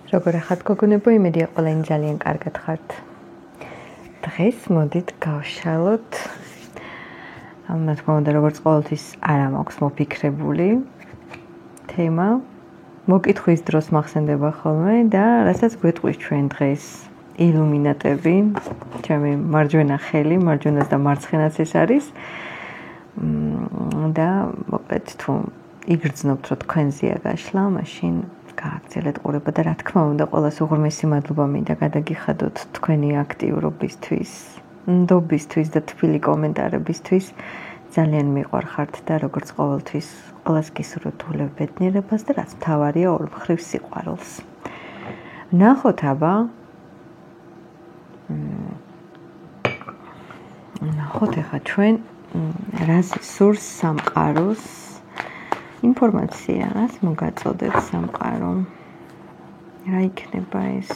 როგორ ახათ გოგონებო, იმედია ყველანი ძალიან კარგად ხართ. დღეს მოდით გავშალოთ. რა თქმა უნდა, როგორც ყოველთვის არ მაქვს მოფიქრებული თემა. მოკითხვის დროს მახსენდება ხოლმე და რასაც გვეტყვის ჩვენ დღეს ილუმინატები, ჩემი მარჯვენა ხელი, მარჯვენას და მარცხენაც ეს არის. და მოკლედ თუ იგრძნობთ, რომ თქვენზეა გაშლა, მაშინ გააგრძელეთ ყურება და რა თქმა უნდა, ყველას უღრმესი მადლობა მინდა გადაგიხადოთ თქვენი აქტიურობისთვის, ნდობისთვის და თბილი კომენტარებისთვის. ძალიან მიყვარხართ და როგორც ყოველთვის ყველას გისურვებთ ულევ ბედნიერებას და რაც მთავარია ორმხრივ სიყვარულს. ნახოთ აბა. ნახოთ ახლა ჩვენ რას სურს სამყაროს ინფორმაცია, რას მოგაწოდებს სამყარო. რა იქნება ეს?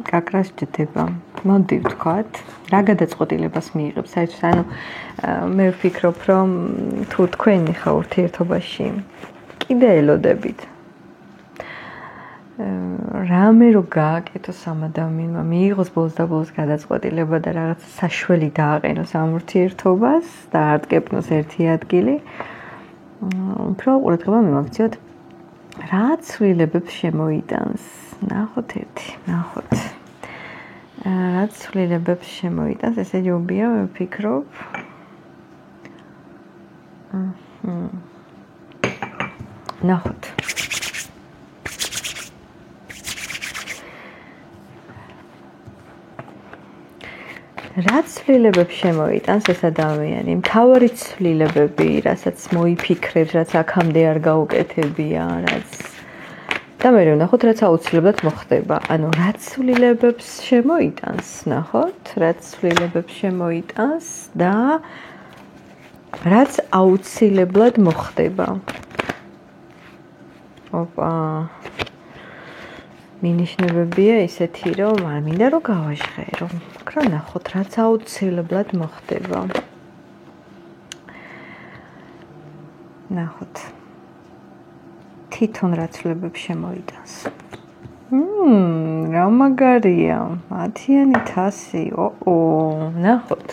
კაკრას ჯდება. მოდი ვთქვათ, რა გადაწყვეტილებას მიიღებს საერთოდ, ანუ მე ვფიქრობ, რომ თუ თქვენი ხა ურთიერთობაში კიდე ელოდებით რამე რო გააკეთოს ამ ადამიანმა, მიიღოს ბოლოს და ბოლოს გადაწყვეტილება და რაღაც საშველი დააყენოს ამ ურთიერთობას და არტკეპნოს ერთი ადგილი, უფრო ყურადღება მივაქციოთ, რა ცვლილებებს შემოიტანს. ნახოთ ერთი, ნახოთ. რა ცვლილებებს შემოიტანს, ესე ჯობია, მე ვფიქრობ. ნახოთ. რა ცვლილებებს შემოიტანს ეს ადამიანი? მთავარი ცვლილებები, რასაც მოიფიქრებს, რაც აქამდე არ გაუკეთებია, რაც და მე ვნახოთ, რაც აუცილებლად მოხდება. ანუ რა ცვლილებებს შემოიტანს, ნახოთ, რა ცვლილებებს შემოიტანს და რაც აუცილებლად მოხდება. ოპა. მინიშნებებია ისეთი, რომ არ მინდა რომ გავაჟღერო. მაგრამ ნახოთ, რაც აუცილებლად მოხდება. ნახოთ. თვითონ რა ცვლილებებს შემოიტანს. რა მაგარია. 1000. ნახოთ.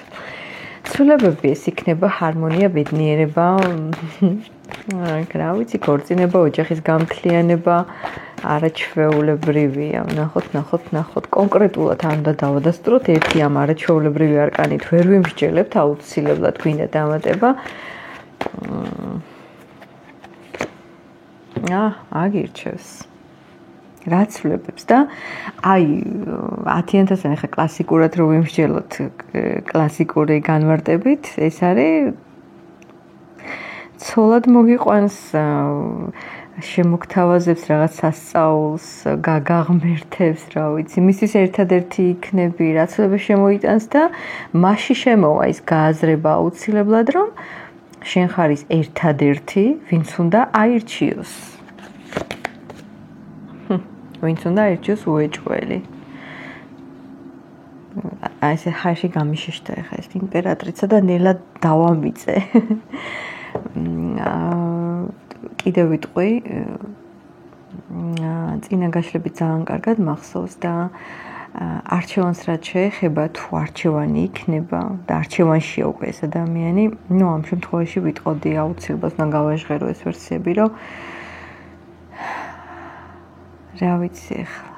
ცვლილებები ეს იქნება ჰარმონია, ბედნიერება, რა ვიცი, ქორწინება, ოჯახის გამთლიანება, არაჩვეულებრივია. ნახოთ. კონკრეტულად არ უნდა დავადასტუროთ ერთი ამ არაჩვეულებრივი არკანით ვერ ვიმსჯელებთ, აუცილებლად გვინდა დამატება. აგირჩევს. რა ცვლილებებს და აი 10,000-იან ახლა კლასიკურად რო ვიმსჯელოთ კლასიკური განმარტებით, ეს არის ცოლად მოგიყვანს, შემოგთავაზებს რაღაც სასწაულს, გაღმერთებს, რა ვიცი, მისთვის ერთადერთი იქნები, რა ცვლილებებს შემოიტანს და მასში შემოვა ის გააზრება აუცილებლად, რომ შენ ხარ ის ერთადერთი, ვინც უნდა აირჩიოს. ვინც უნდა აირჩიოს უეჭველი. აი ესე ხარში გამიშეშთა ახლა ეს იმპერატრიცა და ნელა დავამიწე. კიდე ვიტყვი, წინა გაშლებით ძალიან კარგად მახსოვს და არჩევანს რაც შეეხება, თუ არჩევანი იქნება და არჩევანშია უკვე ეს ადამიანი, ამ შემთხვევაში ვიტყოდი აუცილებლად უნდა გავაჟღერო ეს ვერსიები, რომ რა ვიცი ახლა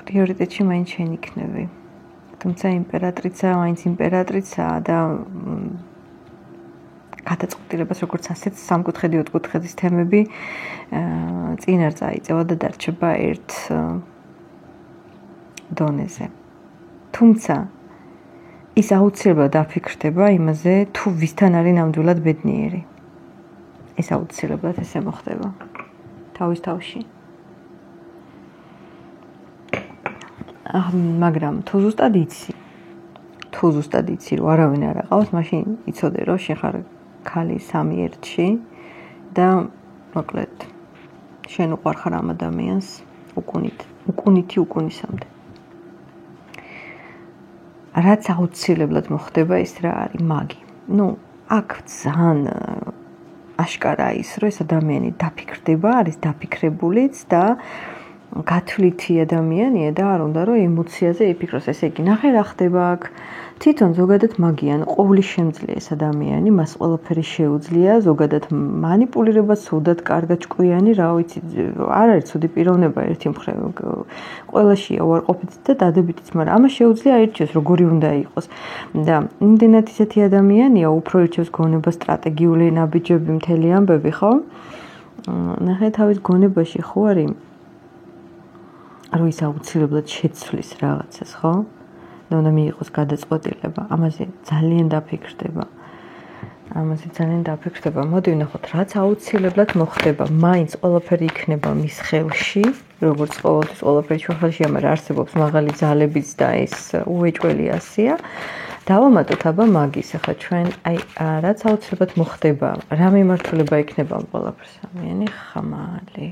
პრიორიტეტში მაინც შენ იქნები. თუმცა იმპერატრიცა მაინც იმპერატრიცაა და გადაწყვეტილებას როგორც ასეთ სამკუთხედი, ოთხკუთხედის თემები წინ არ წაიწევა და დარჩება ერთ დონეზე. თუმცა ის აუცილებლად დაფიქრდება იმაზე, თუ ვისთან არის ნამდვილად ბედნიერი. ეს აუცილებლად ესე მოხდება. თავის თავში. მაგრამ თუ ზუსტად იცი, რომ არავინ არ აყავს, მაშინ იცოდე, რომ შენ ხარ ქალი სამი ერთში და მოკლედ შენ უყვარხარ ამ ადამიანს უკუნითი უკუნისამდე. რაც აუცილებლად მოხდება ის რა არის მაგი. აქ ძალიან აშკარა ის, რომ ეს ადამიანი დაფიქრდება, არის დაფიქრებულიც და გათვლითი ადამიანია და არ უნდა რომ ემოციაზე იფიქროს. ესე იგი, ნახე რა ხდება აქ. თვითონ ზოგადად მაგიან, ყოვლის შემძლია ეს ადამიანი, მას ყველაფერი შეუძლია, ზოგადად მანიპულირება სუდად, კარგად ჭკვიანი, რა ვიცი, არ არის ცუდი პიროვნება ერთი მხრივ. ყველაშია უარყოფითიც და დადებითიც, მაგრამ ამას შეუძლია აირჩიოს, როგორი უნდა იყოს. და იმდენად ისეთი ადამიანია, უფრო ირჩევს გონება, სტრატეგიული ნაბიჯები, მთელი ამბები, ხო? ნახე თავის გონებაში ხო არის რომ ის აუცილებლად შეცვლის რაღაცას, ხო? და უნდა მიიღოს გადაწყვეტილება. ამაზე ძალიან დაფიქრდება. მოდი ვნახოთ, რაც აუცილებლად მოხდება. მაინც ყველაფერი იქნება მის ხელში, როგორც ყოველთვის ყველაფერი ჩვენ ხელშია, მაგრამ არსებობს მაღალი ძალებიც და ეს უეჭველი ასია. დავამატოთ აბა მაგის, ახლა ჩვენ რაც აუცილებლად მოხდება, რა მიმართულება იქნება ამ ყველაფერს? ამიანი ხამალი.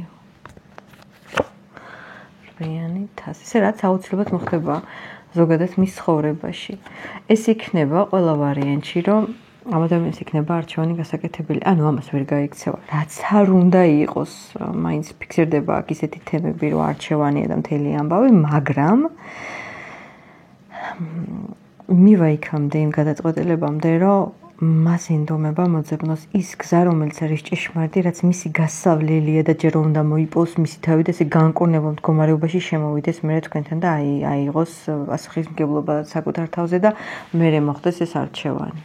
ესე რაც აუცილებლად მოხდება ზოგადად მის ცხოვრებაში. ეს იქნება ყველა ვარიანტში, რომ ამ ადამიანს იქნება არჩევანი გასაკეთებელი. ამას ვერ გაიქცევა. რაც არ უნდა იყოს, მაინც ფიქსირდება აქ ისეთი თემები, რომ არჩევანია და მთელი ამბავი, მაგრამ მივა იქამდე იმ გადაწყვეტილებამდე, რომ მას ენდომება მოძებნოს ის გზა, რომელიც არის ჭეშმარიტი, რაც მისი გასავლელია და ჯერ უნდა მოიპოვოს მისი თავი და ესე განკურნებულ მდგომარეობაში შემოვიდეს მერე თქვენთან და აიღოს პასუხისმგებლობა საკუთარ თავზე და მერე მოხდეს ეს არჩევანი.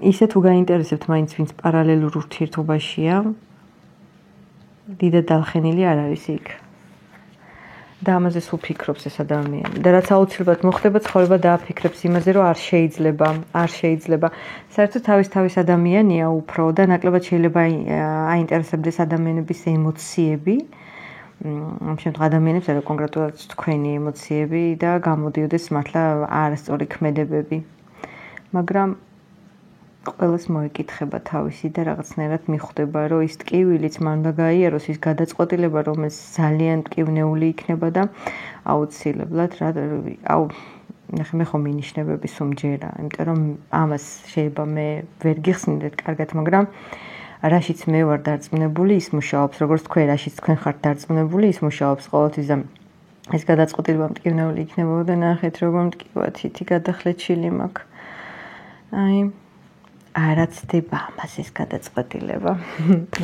ისე თუ გაინტერესებთ მაინც ვინც პარალელურ ურთიერთობაშია, დიდად დალხენილი არ არის იქ. და ამაზე სულ ფიქრობს ეს ადამიანი. და რაც აუცილებლად მოხდება, ცხოვრება დააფიქრებს იმაზე, რომ არ შეიძლება. საერთოდ თავის ადამიანია უფრო და ნაკლებად შეიძლება აინტერესებდეს ადამიანების ემოციები. ამ შემთხვევაში ადამიანებს არა კონკრეტულად თქვენი ემოციები და გამოდიოდეს მართლა არასწორი ქმედებები. მაგრამ ყველას მოეკითხება თავისი და რაღაცნაირად მიხვდება, რომ ის ტკივილიც მან უნდა გაიაროს, ის გადაწყვეტილება, რომელიც ძალიან ტკივნეული იქნება და აუცილებლად ნახე მე ხომ მინიშნებები სუმჯერა, იმიტომ რომ ამას შეიძლება მე ვერ გიხსნიდეთ კარგად, მაგრამ რაშიც მე ვარ დარწმუნებული, ის მუშაობს, როგორც თქვენ რაშიც თქვენ ხართ დარწმუნებული, ის მუშაობს ყოველთვის და ეს გადაწყვეტილება მტკივნეული იქნებოდა და ნახეთ როგორ მტკივად თითი გადახლეთ შილი მაქვს. არაცდება ამას ეს გადაწყვეტილება,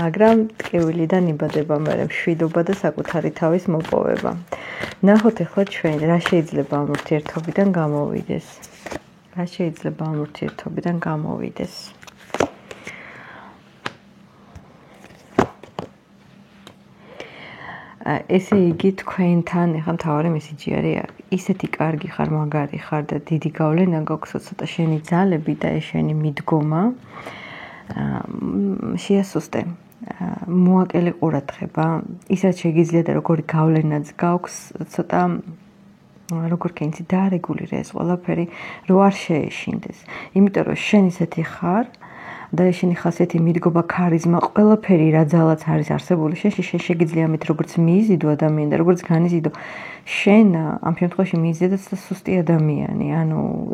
მაგრამ ტკივილიდან იბადება მერე მშვიდობა და საკუთარი თავის მოპოვება. ნახოთ ახლა ჩვენ რა შეიძლება ამ ურთიერთობიდან გამოვიდეს. ესე იგი თქვენთან ახლა მთავარი მესიჯი არის ისეთი კარგი ხარ, მაგარი ხარ და დიდი გავლენა გაქვს ცოტა შენი ძალები და შენი მიდგომა. შეასუსტე. მოაკელე ყურადღება, ისაც შეგიძლია და როგორი გავლენაც გაქვს, ცოტა როგორ კენცი დაარეგულირე ეს ყველაფერი, რო არ შეეშინდეს. იმიტომ რომ შენ ისეთი ხარ და შენი ხასიათი მიდგომა, ქარიზმა, ყველაფერი რა ძალაც არის არსებული შენში, შენ შეგიძლია ამით როგორც მიიზიდო ადამიანი და როგორც განიზიდო. შენ ამ შემთხვევაში მიიზიდეთ და სუსტი ადამიანი.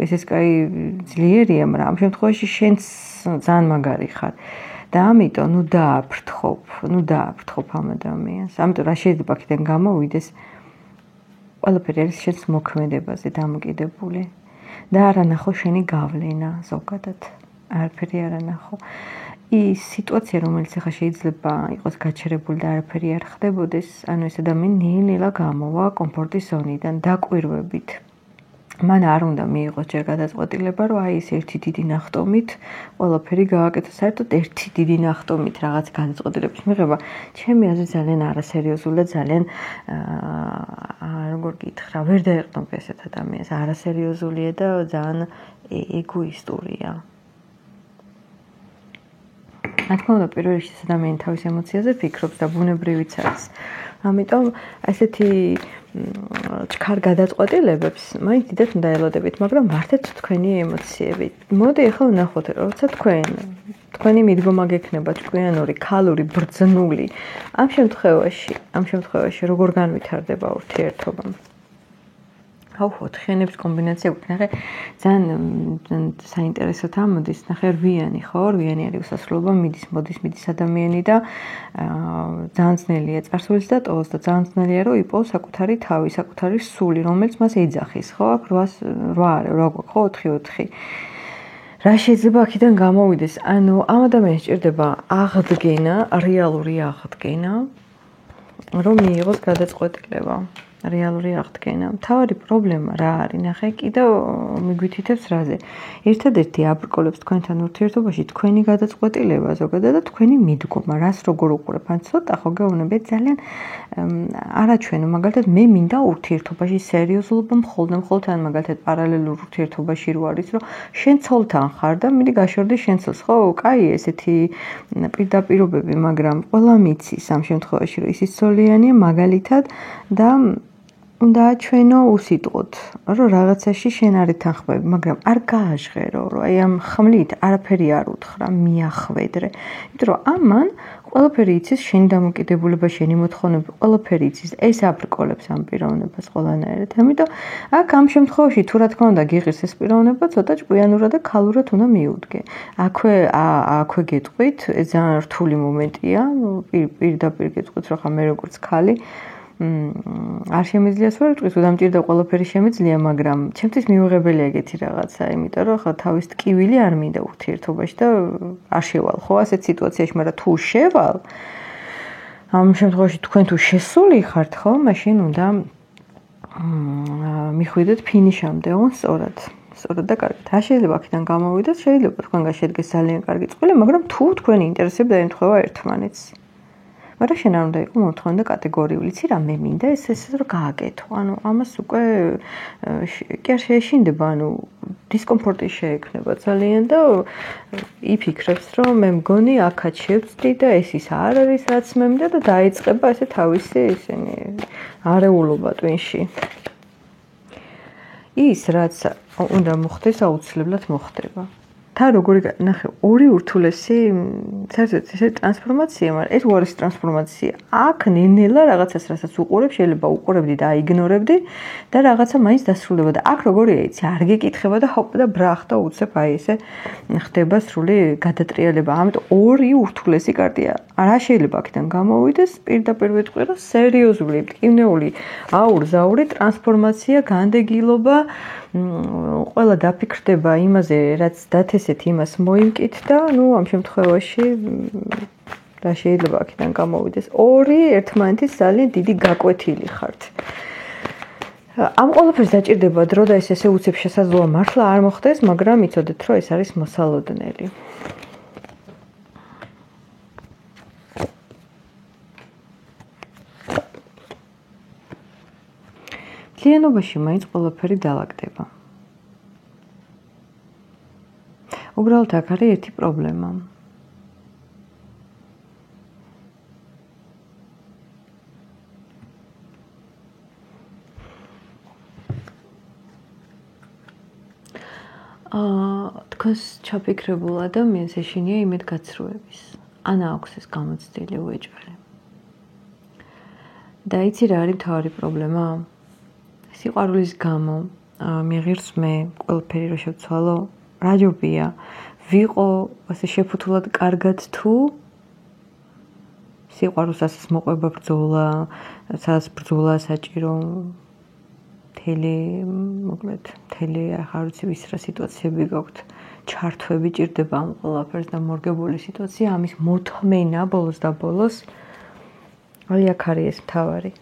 ესეც კაი ძლიერია, მაგრამ ამ შემთხვევაში შენ ძალიან მაგარი ხარ. და ამიტომ დააფრთხობ ამ ადამიანს. ამიტომ რა შეიძლება აქედან გამოვიდეს, ყველაფერი არის შენს მოქმედებაზე დამოკიდებული და არ ანახო შენი გავლენა ზოგადად. არაფერი არ ანახო. ის სიტუაცია, რომელიც ახლა შეიძლება იყოს გაჩერებული და არაფერი არ ხდებოდეს, ეს ადამიანი ნელა გამოვა კომფორტის ზონიდან დაკვირვებით. მან არ უნდა მიიღოს ჯერ გადაწყვეტილება, რომ ეს ერთი დიდი ნახტომით ყველაფერი გააკეთოს. საერთოდ ერთი დიდი ნახტომით რაღაც გადაწყვეტილების მიღება, ჩემი აზრით ძალიან არასერიოზული და ძალიან როგორ გითხრა, ვერ დაეყრდნობ ესეთ ადამიანს. არასერიოზულია და ძალიან ეგოისტურია. რა თქმა უნდა, პირველ რიგში ადამიანი თავის ემოციაზე ფიქრობს და ბუნებრივიც არის. ამიტომ ასეთი ჩქარ გადაწყვეტილებებს მაინც დიდად უნდა ელოდებით, მაგრამ მართეთ თქვენი ემოციები. მოდი ახლა ვნახოთ, როცა თქვენი მიდგომა გექნება ჭკვიანური, ქალური, ბრძნული. ამ შემთხვევაში როგორ განვითარდება ურთიერთობა? ოთხიანების კომბინაცია გვქნახე ძალიან საინტერესო თამოდის ნახე რვიანი ხო რვიანი არის უსასრულობა მიდის ადამიანი და ძალიან ძნელია წარსულიც და ტოვოს და ძალიან ძნელია რომ იპოვოს საკუთარი თავი საკუთარი სული რომელიც მას ეძახის ხო აქ 8 არა ხო 4 რა შეიძლება აქედან გამოვიდეს ანუ ამ ადამიანს სჭირდება აღდგენა რეალური აღდგენა რომ მიიღოს გადაწყვეტილება რეალური აღდგენა. Მთავარი პრობლემა რა არის? ნახე, კიდევ მიგვითითებს რაზე. ერთადერთი აბრკოლებს თქვენთან ურთიერთობაში თქვენი გადაწყვეტილება ზოგადად და თქვენი მიდგომა, რას როგორ უყურებ. ან ცოტა ხო გეუბნები ძალიან არაჩვენო, მაგალითად მე მინდა ურთიერთობაში სერიოზულობა მხოლოდ ან მაგალითად პარალელურ ურთიერთობაში რო არის, რომ შენ ცოლთან ხარ და მიდი გაშორდი შენ ცოლს, ხო? კაი, ესეთი პირდაპირობები, მაგრამ ყველა მიცის ამ შემთხვევაში, რომ ისიც ცოლიანია მაგალითად და უნდა ჩვენო უსიტყვოდ, რომ რაღაცაში შენ არ ეთანხმები, მაგრამ არ გააჟღერო, რომ აი ამ ხმლით არაფერი არ უთხრა, მიახვედრე. იმიტომ რომ ამან ყველაფერი იცის შენი დამოკიდებულება, შენი მოთხოვნები, ყველაფერი იცის. ეს აბრკოლებს ამ პიროვნებას ყველანაირად. ამიტომ აქ ამ შემთხვევაში თუ რა თქმა უნდა გიღირს ეს პიროვნება, ცოტა ჭკვიანურად და ქალურად უნდა მიუდგე. აქვე გეტყვით, ეს ძალიან რთული მომენტია, პირდაპირ გეტყვით, რომ ხა მე როგორც ქალი არ შემიძლიას ვერ ვიტყვი, თუ დამჭირდა ყველაფერი შემიძლია, მაგრამ ჩემთვის მიუღებელია ეგეთი რაღაცა, იმიტომ რომ ხა თავის ტკივილი არ მინდა ურთიერთობაში და არ შევალ, ხო, ასეთ სიტუაციაში, მაგრამ თუ შევალ, ამ შემთხვევაში თქვენ თუ შესული ხართ, ხო, მაშინ უნდა მიხვიდეთ ფინიშამდე, სწორად და კარგად. რა შეიძლება აქედან გამოვიდეთ? შეიძლება თქვენგან შედგეს ძალიან კარგი წყვილი, მაგრამ თუ თქვენი ინტერესები დაემთხვევა ერთმანეთს. მაგრამ შენ არ უნდა იყო მოთხოვნა და კატეგორიული, იცი რა მე მინდა ეს რომ გააკეთო. ანუ ამას უკვე კი არ შეეშინდება, ანუ დისკომფორტი შეექმნება ძალიან და იფიქრებს, რომ მე მგონი აქაც შევწდი და ეს ის არ არის, რაც მე მინდა და დაიწყება ესე თავისი ისინი არეულობა ტვინში. ის რაც უნდა მოხდეს, აუცილებლად მოხდება. და როგორი ნახე ორი ურთულესი საერთოდ ეს ტრანსფორმაცია, მაგრამ ეს უარის ტრანსფორმაცია. აქ ნელ-ნელა რაღაცას რასაც უყურებ, შეიძლება უყურებდი და აიგნორებდი და რაღაცა მაინც დასრულდება და აქ როგორია იცი, არ გეკითხება და ჰოპ და ბრახ და უცებ აი ესე ხდება სრული გადატრიალება. ამიტომ ორი ურთულესი კარტია. რა შეიძლება აქედან გამოვიდეს? პირდაპირ ვიტყვი, რომ სერიოზული, მტკივნეული, აურზაური ტრანსფორმაცია, განდეგილობა ყველა დაფიქრდება იმაზე, რაც დათესეთ იმას მოიმკით და ნუ ამ შემთხვევაში რა შეიძლება აქედან გამოვიდეს? ორი ერთმანეთის ძალიან დიდი გაკვეთილი ხართ. ამ ყველაფერს დაჭირდება დრო და ეს ესე უცებ შესაძლოა მართლა არ მოხდეს, მაგრამ იცოდეთ, რომ ეს არის მოსალოდნელი. მთლიანობაში მაინც ყველაფერი დაალაგდება. უბრალოდ აქ არის ერთი პრობლემა. თქვენს ჩაფიქრებულ ადამიანს ეშინია იმედგაცრუების. ან აქვს ეს გამოცდილი უეჭველი. და იცი რა არის მთავარი პრობლემა? სიყვარულის გამო მიღირს მე ყველაფერი რომ შევცვალო, რა ჯობია ვიყო ასე შეფუთულად კარგად თუ სიყვარულს ასეც მოყვება ბრძოლა, სადაც ბრძოლა საჭირო მთელი ახლა არ ვიცი ვის რა სიტუაციები გაქვთ, ჩართვები ჭირდება ამ ყველაფერს და მორგებული სიტუაცია, ამის მოთმენა ბოლოს და ბოლოს აი აქ არის ეს მთავარი.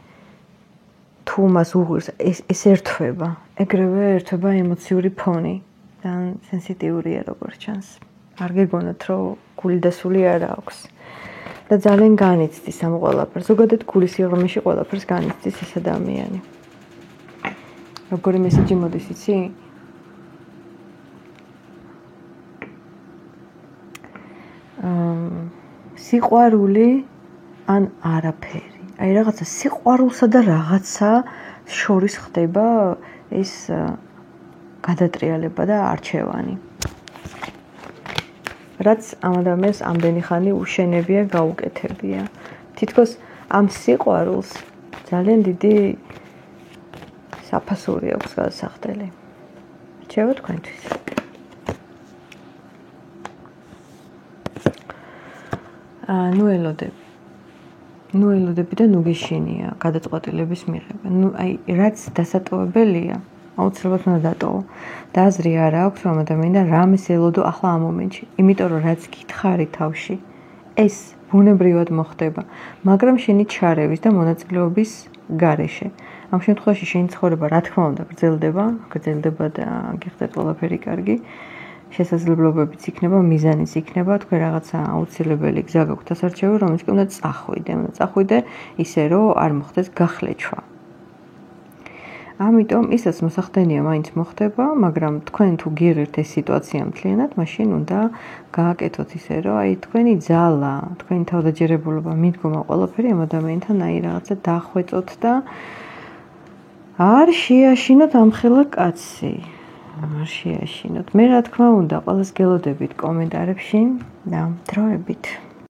თუ მას უღირს ეს ერთვება, ეგრევე ერთვება ემოციური ფონი და სენსიტიურია როგორც ჩანს. არ გეგონოთ რომ გული და სული არ აქვს და ძალიან განიცდის ამ ყველაფერს. ზოგადად გულის სიღრმეში ყველაფერს განიცდის ეს ადამიანი. როგორი მესიჯი მოდის იცი? სიყვარული ან არაფერი. აი რაღაცა სიყვარულსა და რაღაცა შორის ხდება ეს გადატრიალება და არჩევანი. რაც ამ ადამიანს ამდენი ხანი უშენებია, გაუკეთებია. თითქოს ამ სიყვარულს ძალიან დიდი საფასური აქვს გადასახდელი. რჩევა თქვენთვის. ნუ ელოდები და ნუ გეშინია გადაწყვეტილების მიღება. რაც დასატოვებელია, აუცილებლად უნდა დატოვო. და აზრი არ აქვს, რომ ადამიანთან რამეს ელოდო ახლა ამ მომენტში. იმიტომ რომ რაც გითხარი თავში, ეს ბუნებრივად მოხდება, მაგრამ შენი ჩარევის და მონაწილეობის გარეშე. ამ შემთხვევაში შენი ცხოვრება, რა თქმა უნდა, გრძელდება და გიხდეთ ყველაფერი კარგი. შესაძლებლობებიც იქნება, მიზანიც იქნება, თქვენ რაღაცა აუცილებელი გზა გაქვთ ასარჩევი, რომელიც კი უნდა წახვიდე ისე, რომ არ მოხდეს გახლეჩვა. ამიტომ ისაც მოსახდენია მაინც მოხდება, მაგრამ თქვენ თუ გიღირთ ეს სიტუაცია მთლიანად, მაშინ უნდა გააკეთოთ ისე, რომ თქვენი ძალა, თქვენი თავდაჯერებულობა, მიდგომა ყველაფერი ამ ადამიანთან რაღაცა დახვეწოთ და არ შეაშინოთ ამხელა კაცი. არ შეაშინოთ. მე რა თქმა უნდა, ყველას გელოდებით კომენტარებში და დროებით.